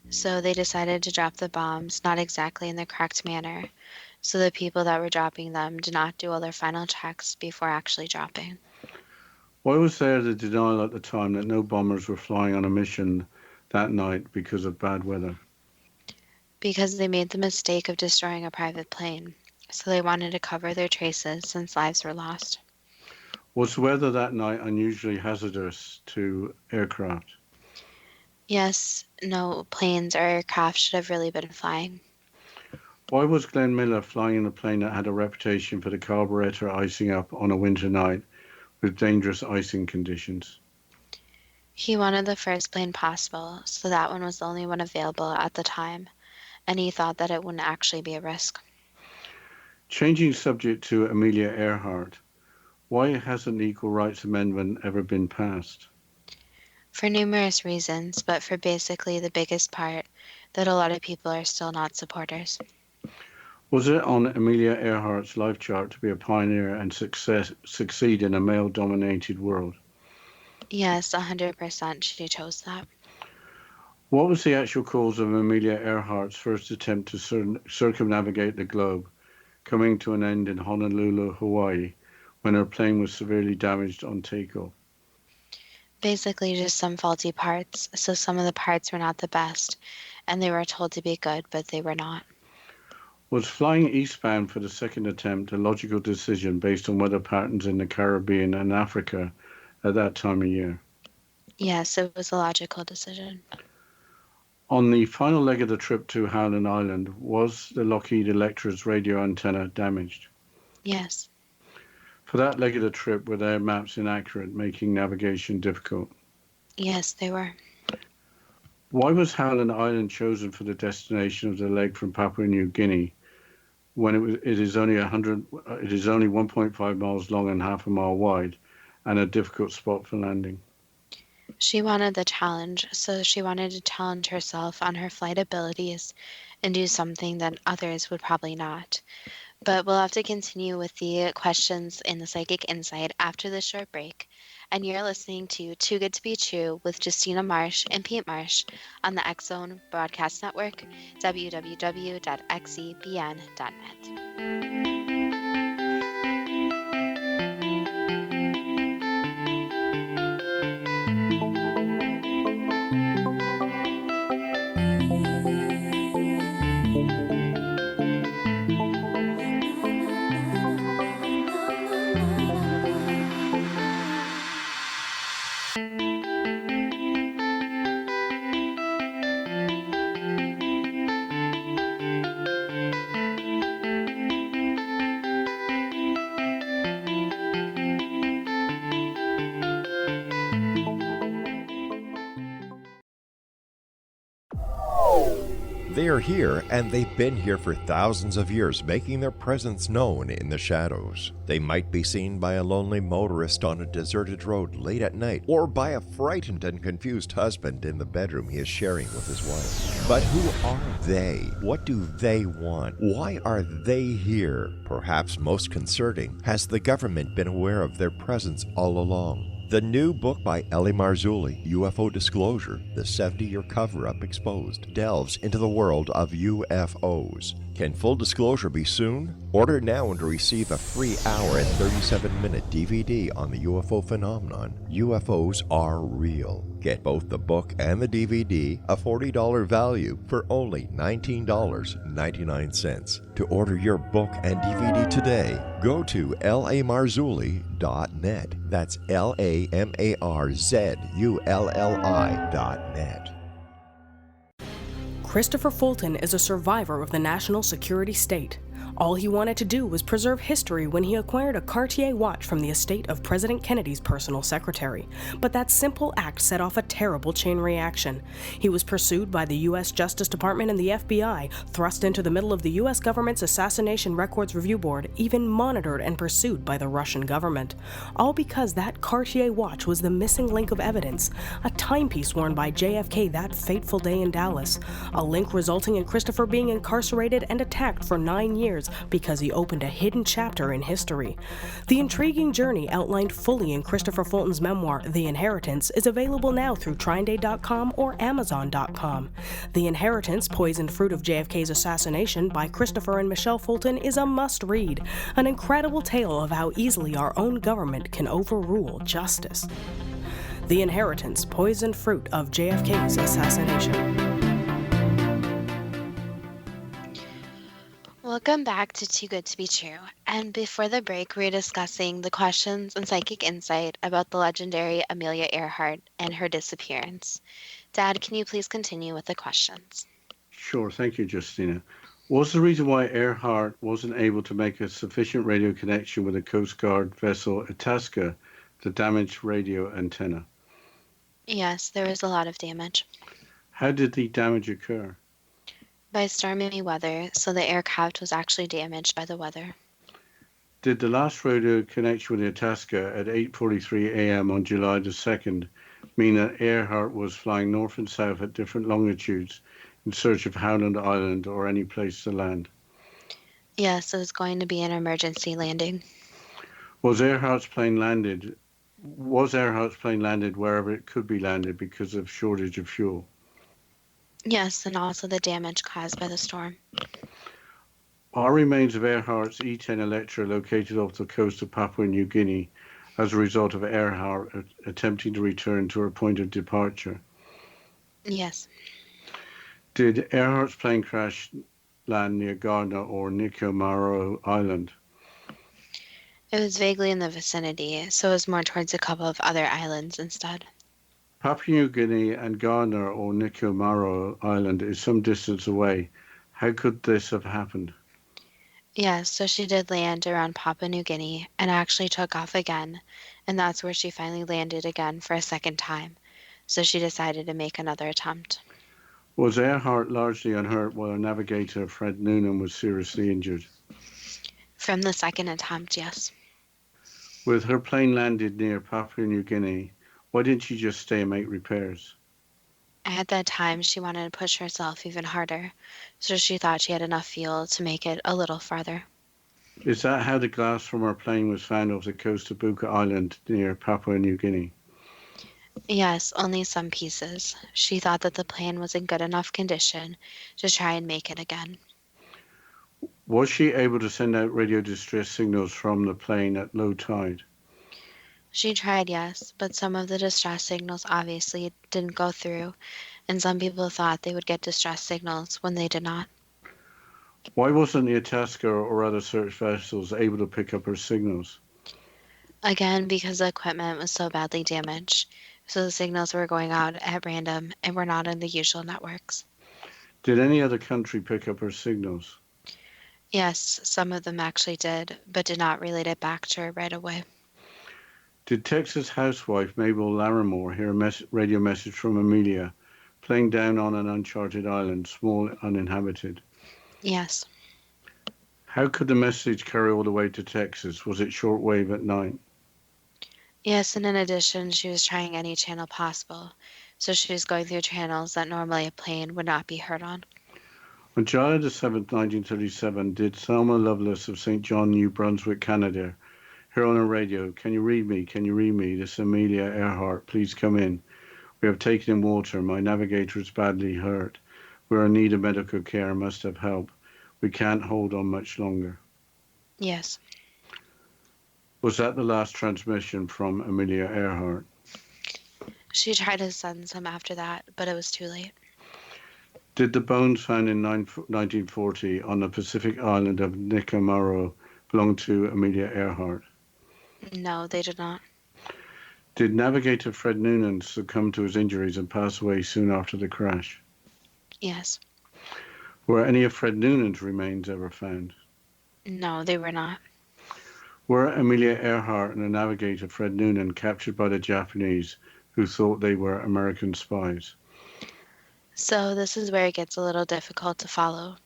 So they decided to drop the bombs not exactly in the correct manner. So the people that were dropping them did not do all their final checks before actually dropping. Why was there the denial at the time that no bombers were flying on a mission that night because of bad weather? Because they made the mistake of destroying a private plane. So they wanted to cover their traces since lives were lost. Was the weather that night unusually hazardous to aircraft? Yes, no planes or aircraft should have really been flying. Why was Glenn Miller flying in a plane that had a reputation for the carburetor icing up on a winter night with dangerous icing conditions? He wanted the first plane possible, so that one was the only one available at the time, and he thought that it wouldn't actually be a risk. Changing subject to Amelia Earhart, why hasn't the Equal Rights Amendment ever been passed? For numerous reasons, but for basically the biggest part, that a lot of people are still not supporters. Was it on Amelia Earhart's life chart to be a pioneer and succeed in a male-dominated world? Yes, 100% she chose that. What was the actual cause of Amelia Earhart's first attempt to circumnavigate the globe, coming to an end in Honolulu, Hawaii, when her plane was severely damaged on takeoff? Basically just some faulty parts, so some of the parts were not the best, and they were told to be good, but they were not. Was flying eastbound for the second attempt a logical decision based on weather patterns in the Caribbean and Africa at that time of year? Yes, it was a logical decision. On the final leg of the trip to Howland Island, was the Lockheed Electra's radio antenna damaged? Yes. For that leg of the trip, were their maps inaccurate, making navigation difficult? Yes, they were. Why was Howland Island chosen for the destination of the leg from Papua New Guinea, when it is only 1.5 miles long and half a mile wide, and a difficult spot for landing? She wanted the challenge, so she wanted to challenge herself on her flight abilities and do something that others would probably not. But we'll have to continue with the questions in the Psychic Insight after this short break. And you're listening to Too Good to Be True with Justina Marsh and Pete Marsh on the X-Zone Broadcast Network, www.xzbn.net. They are here, and they've been here for thousands of years, making their presence known in the shadows. They might be seen by a lonely motorist on a deserted road late at night, or by a frightened and confused husband in the bedroom he is sharing with his wife. But who are they? What do they want? Why are they here? Perhaps most concerning, has the government been aware of their presence all along? The new book by Ellie Marzulli, UFO Disclosure, the 70-year cover-up exposed, delves into the world of UFOs. Can full disclosure be soon? Order now and receive a free hour and 37-minute DVD on the UFO phenomenon. UFOs are real. Get both the book and the DVD, a $40 value, for only $19.99. To order your book and DVD today, go to lamarzulli.net. That's LAMARZULLI.net. Christopher Fulton is a survivor of the national security state. All he wanted to do was preserve history when he acquired a Cartier watch from the estate of President Kennedy's personal secretary. But that simple act set off a terrible chain reaction. He was pursued by the U.S. Justice Department and the FBI, thrust into the middle of the U.S. government's Assassination Records Review Board, even monitored and pursued by the Russian government. All because that Cartier watch was the missing link of evidence, a timepiece worn by JFK that fateful day in Dallas, a link resulting in Christopher being incarcerated and attacked for 9 years records because he opened a hidden chapter in history. The intriguing journey outlined fully in Christopher Fulton's memoir, The Inheritance, is available now through TrineDay.com or Amazon.com. The Inheritance, Poisoned Fruit of JFK's Assassination by Christopher and Michelle Fulton is a must-read, an incredible tale of how easily our own government can overrule justice. The Inheritance, Poisoned Fruit of JFK's Assassination. Welcome back to Too Good to Be True. And before the break, we were discussing the questions and psychic insight about the legendary Amelia Earhart and her disappearance. Dad, can you please continue with the questions? Sure, thank you, Justina. What's the reason why Earhart wasn't able to make a sufficient radio connection with the Coast Guard vessel Itasca to damage radio antenna? Yes, there was a lot of damage. How did the damage occur? By stormy weather, so the aircraft was actually damaged by the weather. Did the last radio connection with the Itasca at 8:43 a.m. on July the 2nd mean that Earhart was flying north and south at different longitudes in search of Howland Island or any place to land? Yes, it was going to be an emergency landing. Was Earhart's plane landed wherever it could be landed because of shortage of fuel? Yes, and also the damage caused by the storm. Are remains of Earhart's E-10 Electra located off the coast of Papua New Guinea as a result of Earhart attempting to return to her point of departure? Yes. Did Earhart's plane crash land near Gardner or Nikomaro Island? It was vaguely in the vicinity, so it was more towards a couple of other islands instead. Papua New Guinea and Gardner or Nikomaro Island is some distance away. How could this have happened? Yes, so she did land around Papua New Guinea and actually took off again, and that's where she finally landed again for a second time. So she decided to make another attempt. Was Earhart largely unhurt while her navigator, Fred Noonan, was seriously injured? From the second attempt, yes. With her plane landed near Papua New Guinea, why didn't she just stay and make repairs? At that time, she wanted to push herself even harder, so she thought she had enough fuel to make it a little farther. Is that how the glass from her plane was found off the coast of Buka Island near Papua New Guinea? Yes, only some pieces. She thought that the plane was in good enough condition to try and make it again. Was she able to send out radio distress signals from the plane at low tide? She tried, yes, but some of the distress signals obviously didn't go through, and some people thought they would get distress signals when they did not. Why wasn't the Itasca or other search vessels able to pick up her signals? Again, because the equipment was so badly damaged, so the signals were going out at random and were not in the usual networks. Did any other country pick up her signals? Yes, some of them actually did, but did not relate it back to her right away. Did Texas housewife Mabel Larimore hear a radio message from Amelia, playing down on an uncharted island, small, uninhabited? Yes. How could the message carry all the way to Texas? Was it shortwave at night? Yes, and in addition, she was trying any channel possible, so she was going through channels that normally a plane would not be heard on. On July the 7th, 1937, did Thelma Lovelace of St. John, New Brunswick, Canada, hear on the radio, "Can you read me? Can you read me? This is Amelia Earhart. Please come in. We have taken in water. My navigator is badly hurt. We're in need of medical care and must have help. We can't hold on much longer." Yes. Was that the last transmission from Amelia Earhart? She tried to send some after that, but it was too late. Did the bones found in 1940 on the Pacific island of Nikomaro belong to Amelia Earhart? No, they did not. Did navigator Fred Noonan succumb to his injuries and pass away soon after the crash? Yes. Were any of Fred Noonan's remains ever found? No, they were not. Were Amelia Earhart and the navigator Fred Noonan captured by the Japanese who thought they were American spies? So this is where it gets a little difficult to follow.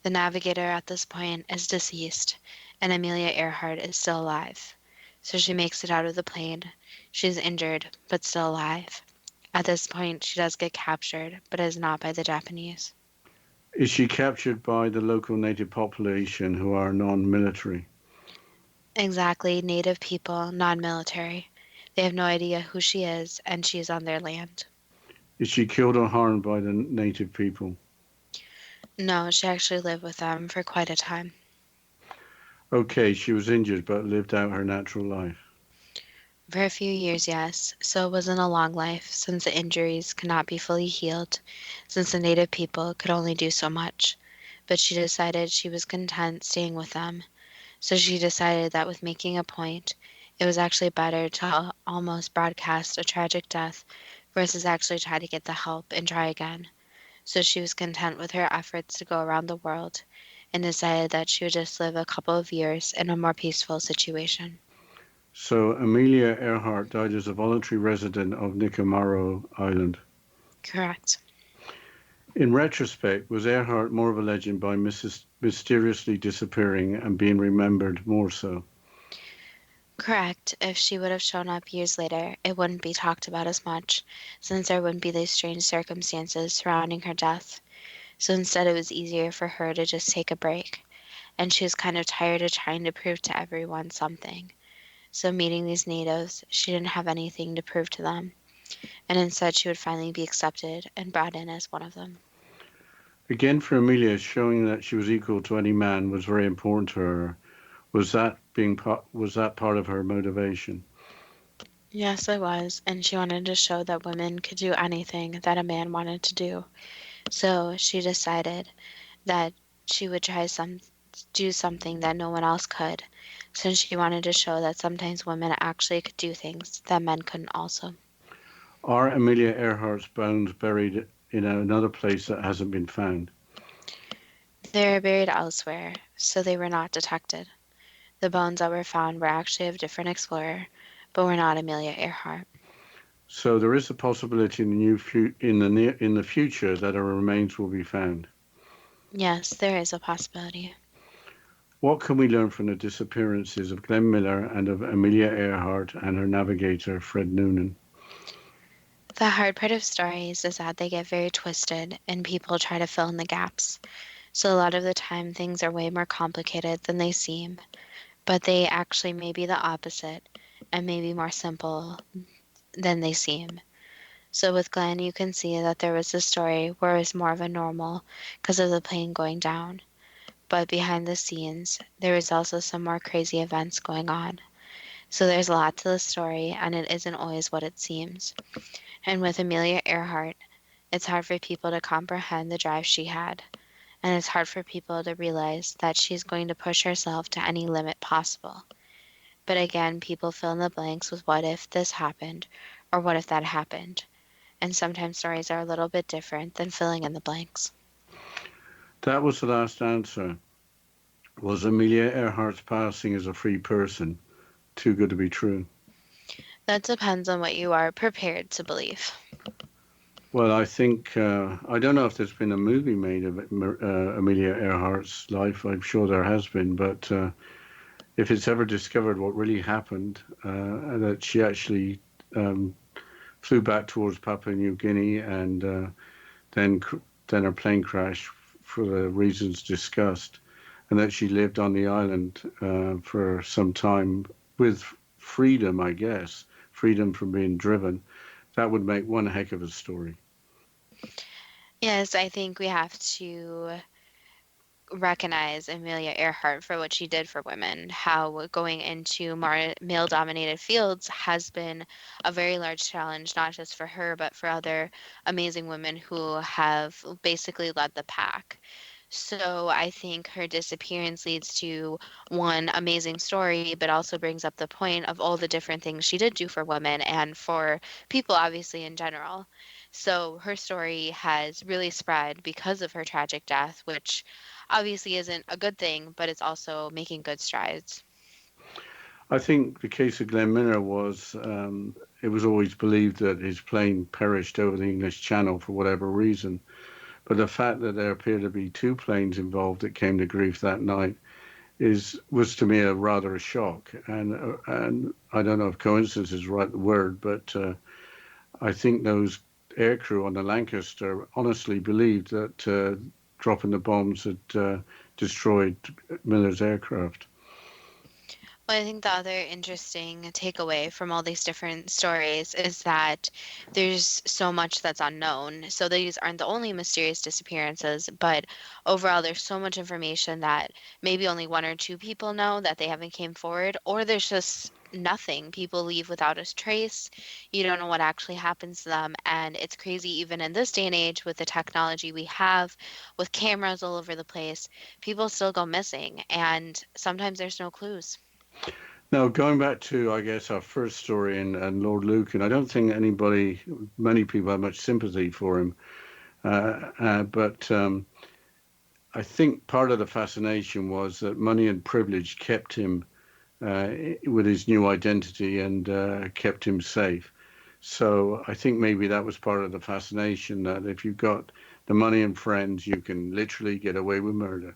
The navigator at this point is deceased, and Amelia Earhart is still alive. So she makes it out of the plane. She's injured, but still alive. At this point, she does get captured, but is not by the Japanese. Is she captured by the local native population who are non-military? Exactly, native people, non-military. They have no idea who she is, and she is on their land. Is she killed or harmed by the native people? No, she actually lived with them for quite a time. Okay, she was injured but lived out her natural life. For a few years, yes, so it wasn't a long life, since the injuries could not be fully healed, since the native people could only do so much. But she decided she was content staying with them, so she decided that with making a point, it was actually better to almost broadcast a tragic death versus actually try to get the help and try again. So she was content with her efforts to go around the world and decided that she would just live a couple of years in a more peaceful situation. So Amelia Earhart died as a voluntary resident of Nicamaro Island. Correct. In retrospect, was Earhart more of a legend by mysteriously disappearing and being remembered more so? Correct. If she would have shown up years later, it wouldn't be talked about as much, since there wouldn't be these strange circumstances surrounding her death. So instead, it was easier for her to just take a break, and she was kind of tired of trying to prove to everyone something. So meeting these natives, she didn't have anything to prove to them, and instead she would finally be accepted and brought in as one of them. Again, for Amelia, showing that she was equal to any man was very important to her. Was that part of her motivation? Yes, it was, and she wanted to show that women could do anything that a man wanted to do. So she decided that she would do something that no one else could, since she wanted to show that sometimes women actually could do things that men couldn't also. Are Amelia Earhart's bones buried in another place that hasn't been found? They were buried elsewhere, so they were not detected. The bones that were found were actually of a different explorer, but were not Amelia Earhart. So there is a possibility in the future that her remains will be found. Yes, there is a possibility. What can we learn from the disappearances of Glenn Miller and of Amelia Earhart and her navigator, Fred Noonan? The hard part of stories is that they get very twisted and people try to fill in the gaps. So a lot of the time things are way more complicated than they seem, but they actually may be the opposite and maybe more simple than they seem. So with Glenn, you can see that there was a story where it was more of a normal because of the plane going down. But behind the scenes, there was also some more crazy events going on. So there's a lot to the story, and it isn't always what it seems. And with Amelia Earhart, it's hard for people to comprehend the drive she had. And it's hard for people to realize that she's going to push herself to any limit possible. But again, people fill in the blanks with what if this happened, or what if that happened. And sometimes stories are a little bit different than filling in the blanks. That was the last answer. Was Amelia Earhart's passing as a free person too good to be true? That depends on what you are prepared to believe. Well, I think, I don't know if there's been a movie made of Amelia Earhart's life. I'm sure there has been, but if it's ever discovered what really happened, that she actually flew back towards Papua New Guinea and then her plane crashed for the reasons discussed, and that she lived on the island for some time with freedom, I guess, freedom from being driven. That would make one heck of a story. Yes, I think we have to recognize Amelia Earhart for what she did for women, how going into more male-dominated fields has been a very large challenge, not just for her, but for other amazing women who have basically led the pack. So I think her disappearance leads to one amazing story, but also brings up the point of all the different things she did do for women and for people, obviously, in general. So her story has really spread because of her tragic death, which obviously isn't a good thing, but it's also making good strides. I think the case of Glenn Miller was, it was always believed that his plane perished over the English Channel for whatever reason. But the fact that there appeared to be two planes involved that came to grief that night was to me rather a shock. And I don't know if coincidence is the right word, but I think those aircrew on the Lancaster honestly believed that dropping the bombs that destroyed Miller's aircraft. Well, I think the other interesting takeaway from all these different stories is that there's so much that's unknown. So these aren't the only mysterious disappearances, but overall there's so much information that maybe only one or two people know that they haven't came forward, or there's just nothing. People leave without a trace. You don't know what actually happens to them. And it's crazy even in this day and age with the technology we have, with cameras all over the place, people still go missing and sometimes there's no clues. Now, going back to, I guess, our first story and Lord Lucan, I don't think many people have much sympathy for him. But I think part of the fascination was that money and privilege kept him with his new identity and kept him safe. So I think maybe that was part of the fascination, that if you've got the money and friends, you can literally get away with murder.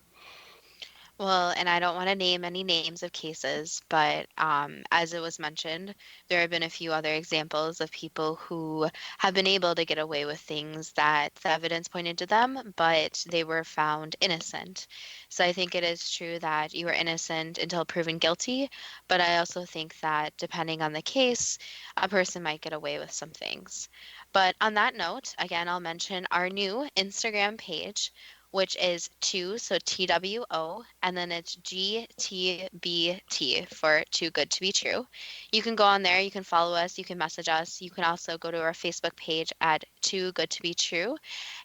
Well, and I don't want to name any names of cases, but as it was mentioned, there have been a few other examples of people who have been able to get away with things that the evidence pointed to them, but they were found innocent. So I think it is true that you are innocent until proven guilty, but I also think that depending on the case, a person might get away with some things. But on that note, again, I'll mention our new Instagram page, which is so TWO, and then it's GTBT for Too Good to Be True. You can go on there, you can follow us, you can message us. You can also go to our Facebook page at Too Good to Be True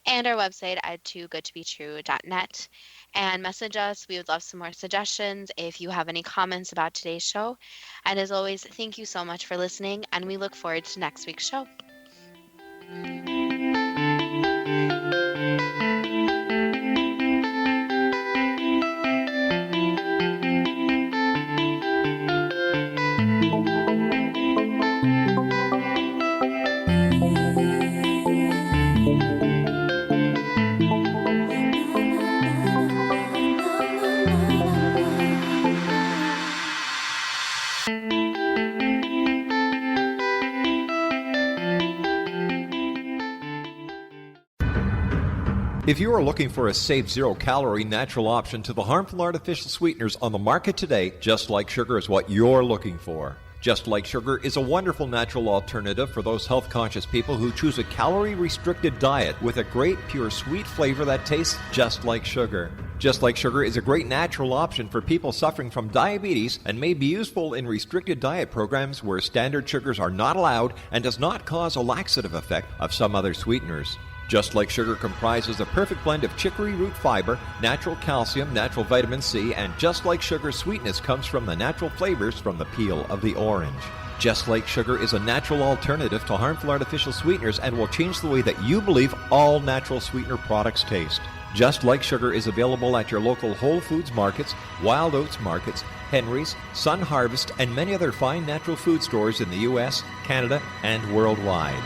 and our website at toogoodtobetrue.net and message us. We would love some more suggestions if you have any comments about today's show. And as always, thank you so much for listening, and we look forward to next week's show. If you are looking for a safe, zero-calorie natural option to the harmful artificial sweeteners on the market today, Just Like Sugar is what you're looking for. Just Like Sugar is a wonderful natural alternative for those health-conscious people who choose a calorie-restricted diet with a great, pure, sweet flavor that tastes just like sugar. Just Like Sugar is a great natural option for people suffering from diabetes and may be useful in restricted diet programs where standard sugars are not allowed and does not cause a laxative effect of some other sweeteners. Just Like Sugar comprises a perfect blend of chicory root fiber, natural calcium, natural vitamin C, and Just Like Sugar's sweetness comes from the natural flavors from the peel of the orange. Just Like Sugar is a natural alternative to harmful artificial sweeteners and will change the way that you believe all natural sweetener products taste. Just Like Sugar is available at your local Whole Foods markets, Wild Oats markets, Henry's, Sun Harvest, and many other fine natural food stores in the U.S., Canada, and worldwide.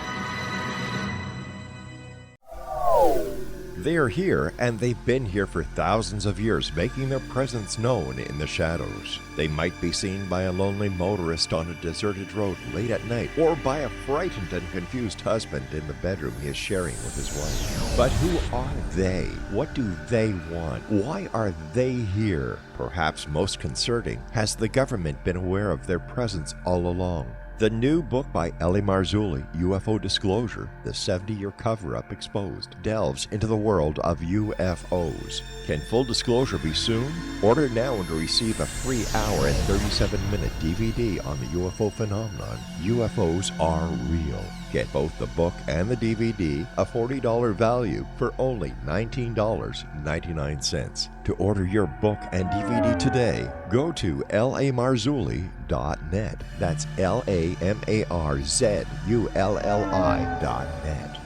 They are here, and they've been here for thousands of years, making their presence known in the shadows. They might be seen by a lonely motorist on a deserted road late at night, or by a frightened and confused husband in the bedroom he is sharing with his wife. But who are they? What do they want? Why are they here? Perhaps most concerning, has the government been aware of their presence all along? The new book by Elie Marzulli, UFO Disclosure, the 70-year cover-up exposed, delves into the world of UFOs. Can full disclosure be soon? Order now and receive a free hour and 37-minute DVD on the UFO phenomenon. UFOs are real. Get both the book and the DVD, a $40 value, for only $19.99. To order your book and DVD today, go to lamarzulli.net. That's LAMARZULLI.net.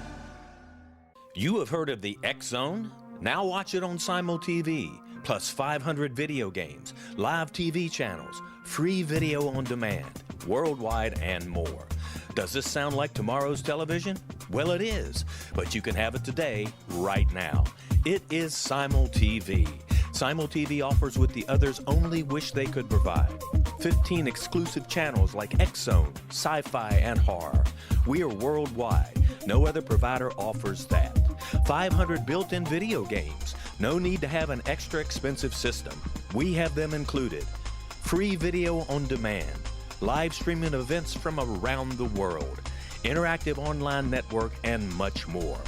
You have heard of the X Zone? Now watch it on Simul TV, plus 500 video games, live TV channels, free video on demand, worldwide, and more. Does this sound like tomorrow's television? Well, it is, but you can have it today, right now. It is Simul TV. Simul TV offers what the others only wish they could provide. 15 exclusive channels like X Zone, sci-fi, and horror. We are worldwide. No other provider offers that. 500 built-in video games, No need to have an extra expensive system. We have them included. Free video on demand, live streaming events from around the world, interactive online network, and much more.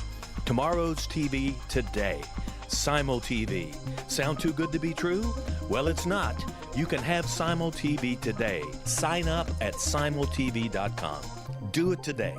Tomorrow's TV today. Simul TV. Sound too good to be true? Well, it's not. You can have Simul TV today. Sign up at simultv.com. Do it today.